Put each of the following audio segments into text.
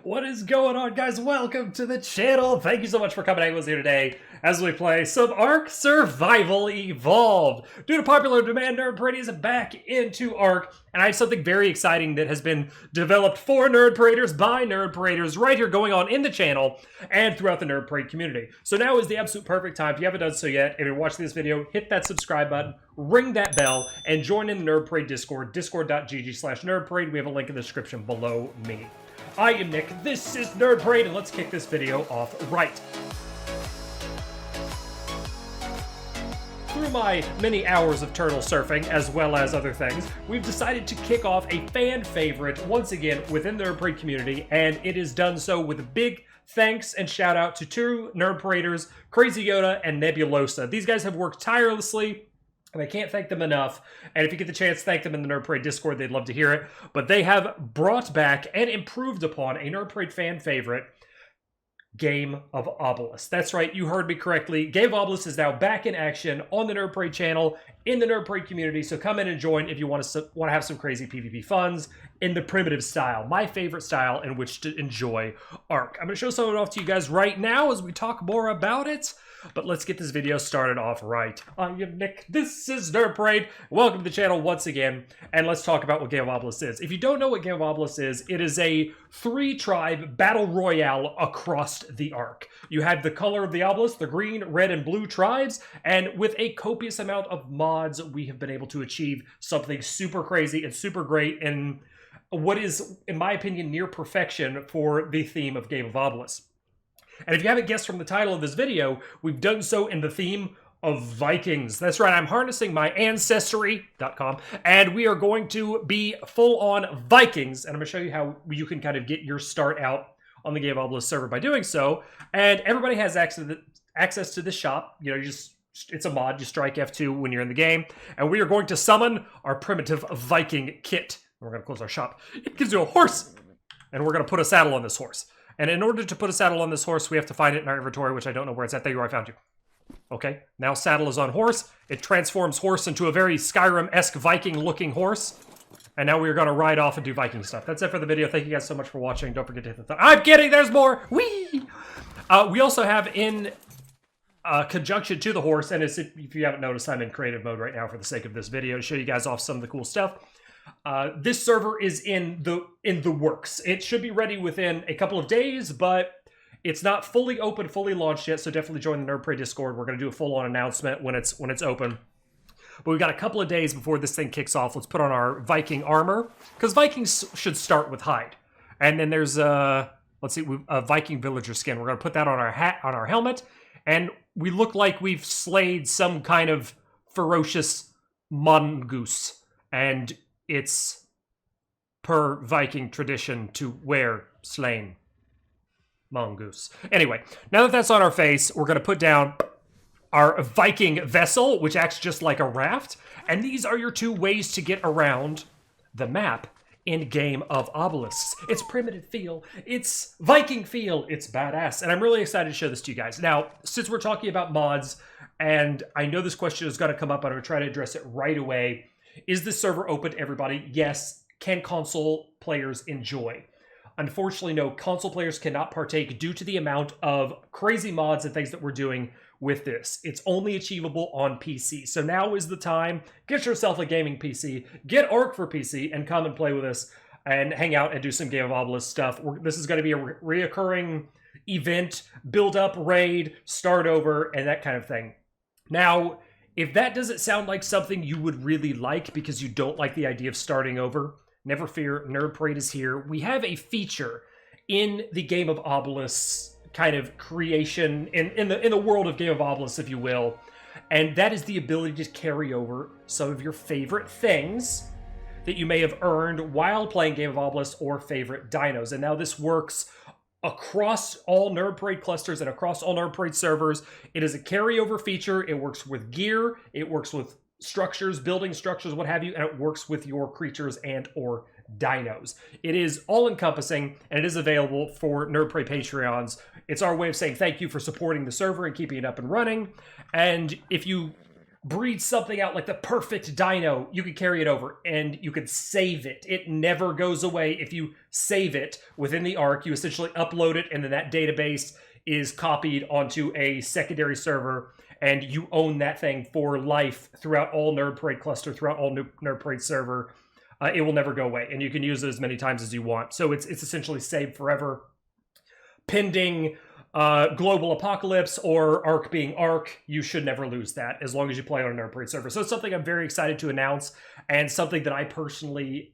What is going on, guys? Welcome to the channel. Thank you so much for coming hang with us here today as we play some Ark Survival Evolved. Due to popular demand, Nerd Parade is back into Ark, and I have something very exciting that has been developed for Nerd Paraders by Nerd Paraders right here going on in the channel and throughout the Nerd Parade community. So now is the absolute perfect time. If you haven't done so yet, if you're watching this video, hit that subscribe button, ring that bell, and join in the Nerd Parade Discord, discord.gg/nerdparade. We have a link in the description below me. I am Nick, this is Nerd Parade, and let's kick this video off right. Through my many hours of turtle surfing, as well as other things, we've decided to kick off a fan favorite once again within the Nerd Parade community, and it is done so with a big thanks and shout out to two Nerd Paraders, Crazy Yoda and Nebulosa. These guys have worked tirelessly, and I can't thank them enough. And if you get the chance, thank them in the Nerd Parade Discord. They'd love to hear it. But they have brought back and improved upon a Nerd Parade fan favorite, Game of Obelisks. That's right, you heard me correctly. Game of Obelisks is now back in action on the Nerd Parade channel, in the Nerd Parade community. So come in and join if you want to have some crazy PvP funds in the primitive style, my favorite style in which to enjoy Ark. I'm going to show some of it off to you guys right now as we talk more about it. But let's get this video started off right. I am Nick, this is Nerd Parade. Welcome to the channel once again, and let's talk about what Game of Obelisks is. If you don't know what Game of Obelisks is, it is a 3-tribe battle royale across the Ark. You have the color of the obelisk, the green, red, and blue tribes, and with a copious amount of mods, we have been able to achieve something super crazy and super great in what is, in my opinion, near perfection for the theme of Game of Obelisks. And if you haven't guessed from the title of this video, we've done so in the theme of Vikings. That's right, I'm harnessing my ancestry.com, and we are going to be full-on Vikings, and I'm going to show you how you can kind of get your start out on the Game of Obelisks server by doing so. And everybody has access to this shop. You know, it's a mod. You strike F2 when you're in the game, and we are going to summon our primitive Viking kit. We're going to close our shop. It gives you a horse, and we're going to put a saddle on this horse. And in order to put a saddle on this horse, we have to find it in our inventory, which I don't know where it's at. There you are, I found you. Okay, now saddle is on horse. It transforms horse into a very Skyrim-esque Viking-looking horse. And now we're going to ride off and do Viking stuff. That's it for the video. Thank you guys so much for watching. Don't forget to hit the thumbs. I'm kidding, there's more! Whee! We also have in conjunction to the horse, and if you haven't noticed, I'm in creative mode right now for the sake of this video to show you guys off some of the cool stuff. This server is in the works. It should be ready within a couple of days, but it's not fully open, fully launched yet, so definitely join the Nerd Parade Discord. We're going to do a full-on announcement when it's open. But we've got a couple of days before this thing kicks off. Let's put on our Viking armor, because Vikings should start with hide. And then there's a Viking villager skin. We're going to put that on our hat, on our helmet, and we look like we've slayed some kind of ferocious mongoose. And it's per Viking tradition to wear slain mongoose. Anyway, now that that's on our face, we're going to put down our Viking vessel, which acts just like a raft. And these are your two ways to get around the map in Game of Obelisks. It's primitive feel, it's Viking feel, it's badass. And I'm really excited to show this to you guys. Now, since we're talking about mods, and I know this question is going to come up, I'm going to try to address it right away. Is this server open to everybody? Yes. Can console players enjoy? Unfortunately, no. Console players cannot partake due to the amount of crazy mods and things that we're doing with this. It's only achievable on PC. So now is the time. Get yourself a gaming PC. Get Ark for PC and come and play with us and hang out and do some Game of Obelisks stuff. This is going to be a reoccurring event, build up, raid, start over, and that kind of thing. Now, if that doesn't sound like something you would really like because you don't like the idea of starting over, never fear, Nerd Parade is here. We have a feature in the Game of Obelisks kind of creation, in the world of Game of Obelisks, if you will, and that is the ability to carry over some of your favorite things that you may have earned while playing Game of Obelisks or favorite dinos. And now this works across all Nerd Parade clusters and across all Nerd Parade servers. It is a carryover feature. It works with gear. It works with structures, building structures, what have you, and it works with your creatures and or dinos. It is all-encompassing, and it is available for Nerd Parade Patreons. It's our way of saying thank you for supporting the server and keeping it up and running. And if you breed something out like the perfect dino, you could carry it over and you could save it. It never goes away. If you save it within the Ark, you essentially upload it, and then that database is copied onto a secondary server, and you own that thing for life throughout all Nerd Parade cluster, throughout all Nerd Parade server. It will never go away, and you can use it as many times as you want. So it's essentially saved forever. Pending global apocalypse or Ark being Ark, you should never lose that as long as you play on a Nerd Parade server. So it's something I'm very excited to announce, and something that I personally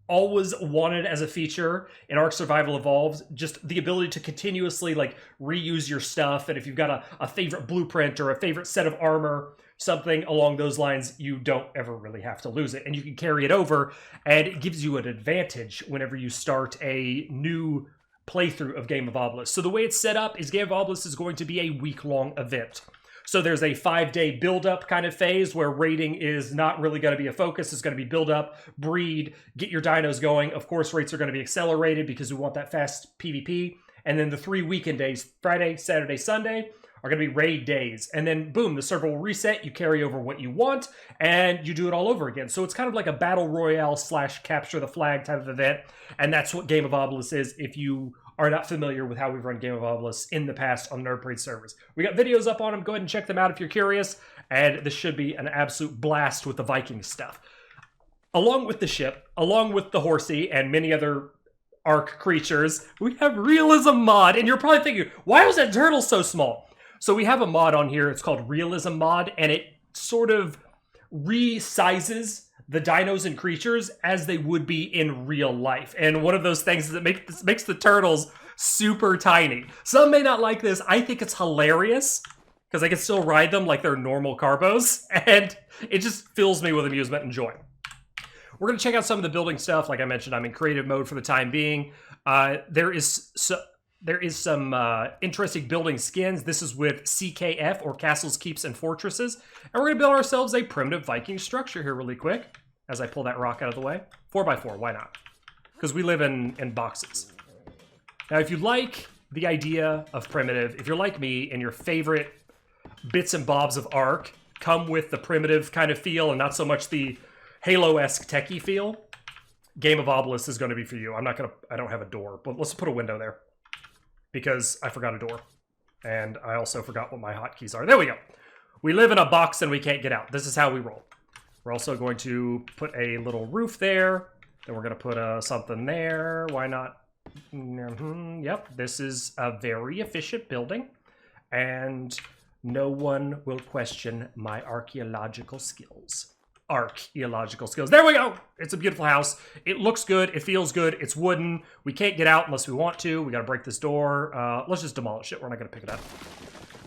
always wanted as a feature in Ark Survival Evolved. Just the ability to continuously like reuse your stuff, and if you've got a favorite blueprint or a favorite set of armor, something along those lines, you don't ever really have to lose it, and you can carry it over, and it gives you an advantage whenever you start a new playthrough of Game of Obelisks. So the way it's set up is Game of Obelisks is going to be a week-long event. So there's a 5-day build-up kind of phase where raiding is not really going to be a focus. It's going to be build up, breed, get your dinos going. Of course, rates are going to be accelerated because we want that fast PvP. And then the 3 weekend days, Friday, Saturday, Sunday, are going to be raid days. And then, boom, the server will reset. You carry over what you want, and you do it all over again. So it's kind of like a battle royale / capture the flag type of event. And that's what Game of Obelisks is if you are not familiar with how we've run Game of Obelisks in the past on Nerd Parade servers. We got videos up on them. Go ahead and check them out if you're curious. And this should be an absolute blast with the Viking stuff. Along with the ship, along with the horsey, and many other Ark creatures, we have Realism mod. And you're probably thinking, why was that turtle so small? So we have a mod on here. It's called Realism mod, and it sort of resizes the dinos and creatures as they would be in real life. And one of those things is that makes the turtles super tiny. Some may not like this. I think it's hilarious because I can still ride them like they're normal carbos, and it just fills me with amusement and joy. We're going to check out some of the building stuff. Like I mentioned, I'm in creative mode for the time being. There is some interesting building skins. This is with CKF, or Castles, Keeps, and Fortresses. And we're going to build ourselves a primitive Viking structure here really quick as I pull that rock out of the way. 4x4, why not? Because we live in boxes. Now, if you like the idea of primitive, if you're like me and your favorite bits and bobs of Ark come with the primitive kind of feel and not so much the Halo-esque techie feel, Game of Obelisks is going to be for you. I don't have a door, but let's put a window there, because I forgot a door. And I also forgot what my hotkeys are. There we go. We live in a box and we can't get out. This is how we roll. We're also going to put a little roof there. Then we're going to put something there. Why not? Yep, this is a very efficient building. And no one will question my archaeological skills. Archaeological skills. There we go. It's a beautiful house. It looks good. It feels good. It's wooden. We can't get out unless we want to. We got to break this door. Let's just demolish it. We're not going to pick it up.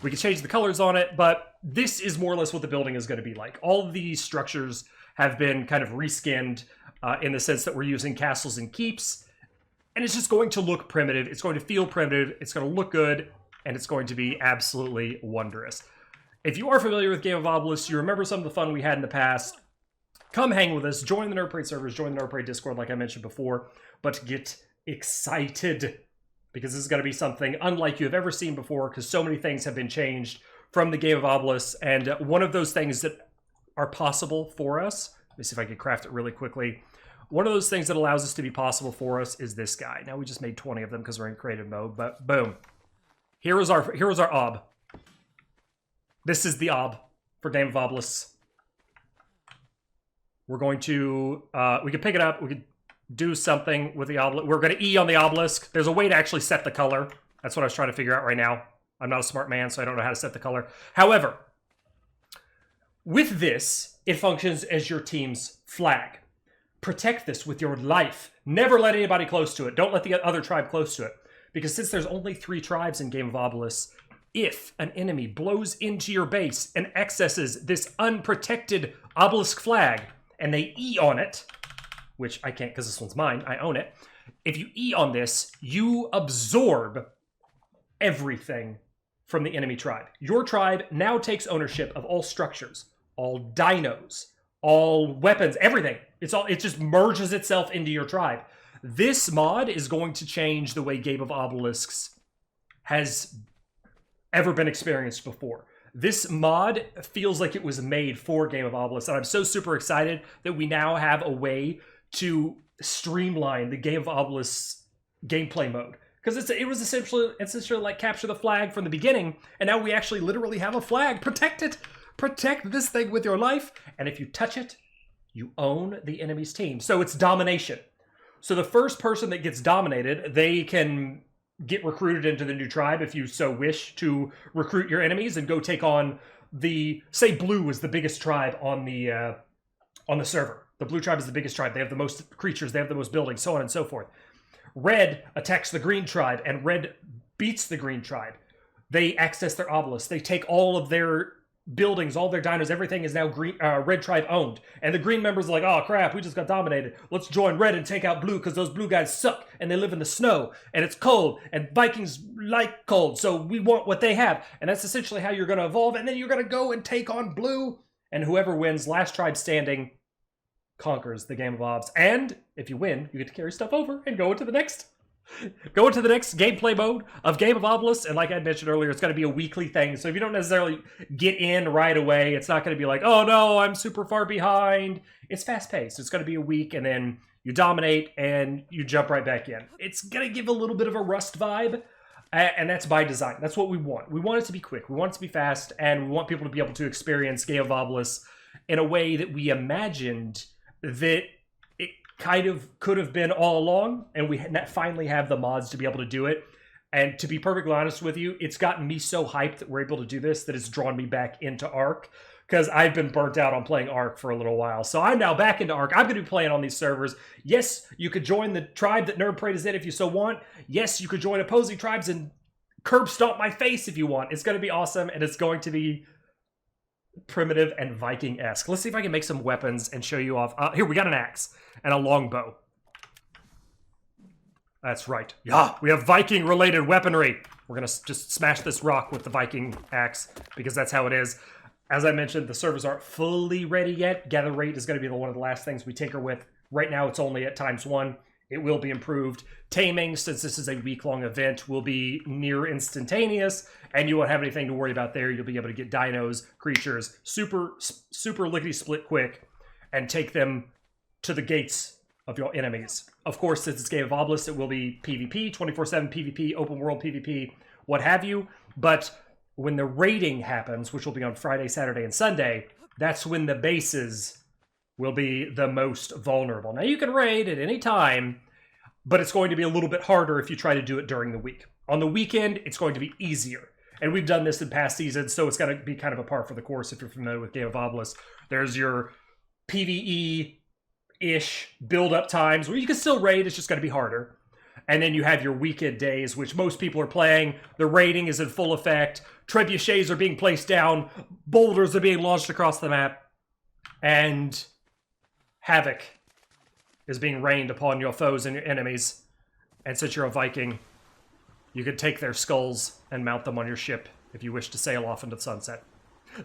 We can change the colors on it, but this is more or less what the building is going to be like. All of these structures have been kind of reskinned in the sense that we're using castles and keeps, and it's just going to look primitive. It's going to feel primitive. It's going to look good, and it's going to be absolutely wondrous. If you are familiar with Game of Obelisks, you remember some of the fun we had in the past, come hang with us, join the Nerd Parade servers, join the Nerd Parade Discord like I mentioned before, but get excited, because this is going to be something unlike you have ever seen before, because so many things have been changed from the Game of Obelisks, and one of those things that are possible for us, let me see if I can craft it really quickly, one of those things that allows us to be possible for us is this guy. Now we just made 20 of them because we're in creative mode, but boom. Here was our ob. This is the ob for Game of Obelisks. We're going to, we can pick it up, we could do something with the obelisk. We're going to E on the obelisk. There's a way to actually set the color. That's what I was trying to figure out right now. I'm not a smart man, so I don't know how to set the color. However, with this, it functions as your team's flag. Protect this with your life. Never let anybody close to it. Don't let the other tribe close to it. Because since there's only 3 tribes in Game of Obelisks, if an enemy blows into your base and accesses this unprotected obelisk flag, and they E on it, which I can't because this one's mine, I own it. If you E on this, you absorb everything from the enemy tribe. Your tribe now takes ownership of all structures, all dinos, all weapons, everything. It just merges itself into your tribe. This mod is going to change the way Game of Obelisks has ever been experienced before. This mod feels like it was made for Game of Obelisks, and I'm so super excited that we now have a way to streamline the Game of Obelisks gameplay mode. Because it was essentially like capture the flag from the beginning, and now we actually literally have a flag. Protect it! Protect this thing with your life, and if you touch it, you own the enemy's team. So it's domination. So the first person that gets dominated, they can get recruited into the new tribe if you so wish to recruit your enemies and go take on the, say blue is the biggest tribe on the server. The blue tribe is the biggest tribe. They have the most creatures, they have the most buildings, so on and so forth. Red attacks the green tribe and red beats the green tribe. They access their obelisk. They take all of their buildings, all their dinos, everything is now green, red tribe owned. And the green members are like, oh crap, we just got dominated. Let's join red and take out blue because those blue guys suck and they live in the snow and it's cold and Vikings like cold, so we want what they have. And that's essentially how you're going to evolve. And then you're going to go and take on blue, and whoever wins, last tribe standing, conquers the Game of Obs. And if you win, you get to carry stuff over and go into the next gameplay mode of Game of Obelisks. And like I mentioned earlier, it's going to be a weekly thing. So if you don't necessarily get in right away, it's not going to be like, oh no, I'm super far behind. It's fast paced. It's going to be a week, and then you dominate and you jump right back in. It's going to give a little bit of a Rust vibe. And that's by design. That's what we want. We want it to be quick. We want it to be fast. And we want people to be able to experience Game of Obelisks in a way that we imagined that it kind of could have been all along, and we finally have the mods to be able to do it. And to be perfectly honest with you, it's gotten me so hyped that we're able to do this that it's drawn me back into Ark, because I've been burnt out on playing Ark for a little while. So I'm now back into Ark. I'm going to be playing on these servers. Yes, you could join the tribe that Nerd Parade is in if you so want. Yes, you could join opposing tribes and curb stomp my face if you want. It's going to be awesome, and it's going to be primitive and Viking-esque. Let's see if I can make some weapons and show you off. Here, we got an axe and a longbow. That's right. Yeah, we have Viking-related weaponry. We're going to just smash this rock with the Viking axe because that's how it is. As I mentioned, the servers aren't fully ready yet. Gather rate is going to be one of the last things we tinker with. Right now, it's only at ×1. It will be improved. Taming, since this is a week-long event, will be near instantaneous, and you won't have anything to worry about there. You'll be able to get dinos, creatures, super lickety-split quick, and take them to the gates of your enemies. Of course, since it's Game of Obelisks, it will be PvP, 24/7 PvP, open world PvP, what have you. But when the raiding happens, which will be on Friday, Saturday, and Sunday, that's when the bases will be the most vulnerable. Now, you can raid at any time, but it's going to be a little bit harder if you try to do it during the week. On the weekend, it's going to be easier. And we've done this in past seasons, so it's going to be kind of a par for the course if you're familiar with Game of Obelisks. There's your PvE-ish build-up times where you can still raid, it's just going to be harder. And then you have your weekend days, which most people are playing. The raiding is in full effect. Trebuchets are being placed down. Boulders are being launched across the map. And havoc is being rained upon your foes and your enemies. And since you're a Viking, you can take their skulls and mount them on your ship if you wish to sail off into the sunset.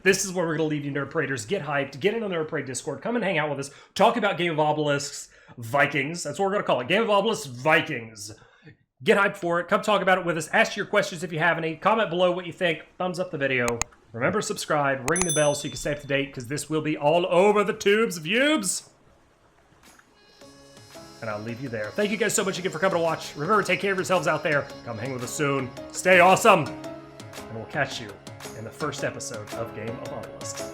This is where we're going to leave you, Nerd Paraders. Get hyped. Get into the Nerd Parade Discord. Come and hang out with us. Talk about Game of Obelisks Vikings. That's what we're going to call it. Game of Obelisks Vikings. Get hyped for it. Come talk about it with us. Ask your questions if you have any. Comment below what you think. Thumbs up the video. Remember, subscribe. Ring the bell so you can stay up to date, because this will be all over the tubes of YouTubes. And I'll leave you there. Thank you guys so much again for coming to watch. Remember, take care of yourselves out there. Come hang with us soon. Stay awesome. And we'll catch you in the first episode of Game of Obelisks.